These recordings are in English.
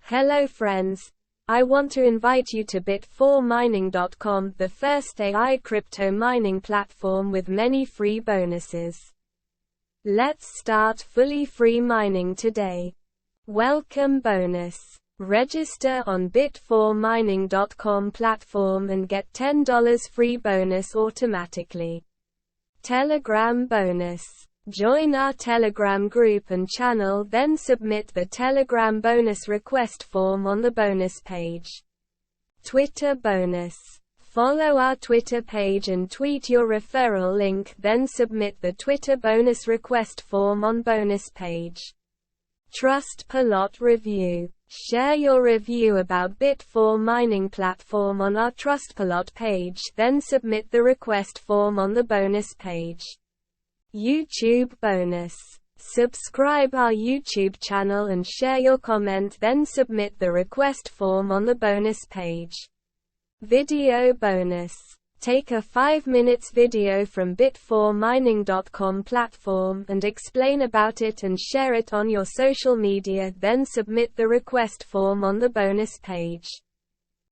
Hello friends, I want to invite you to bit4mining.com, the first AI crypto mining platform with many free bonuses. Let's start fully free mining today. Welcome bonus. Register on bit4mining.com platform and get $10 free bonus automatically. Telegram bonus. Join our Telegram group and channel, then submit the Telegram bonus request form on the bonus page. Twitter bonus. Follow our Twitter page and tweet your referral link, then submit the Twitter bonus request form on bonus page. Trust per lot review. Share your review about Bit4 mining platform on our Trustpilot page, then submit the request form on the bonus page. YouTube bonus. Subscribe our YouTube channel and share your comment, then submit the request form on the bonus page. Video bonus. Take a 5 minutes video from bit4mining.com platform and explain about it and share it on your social media, then submit the request form on the bonus page.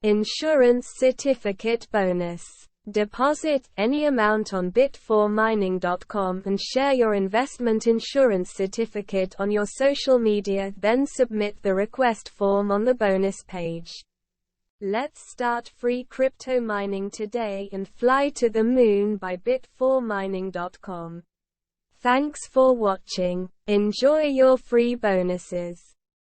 Insurance certificate bonus. Deposit any amount on bit4mining.com and share your investment insurance certificate on your social media, then submit the request form on the bonus page. Let's start free crypto mining today and fly to the moon by bit4mining.com. Thanks for watching. Enjoy your free bonuses.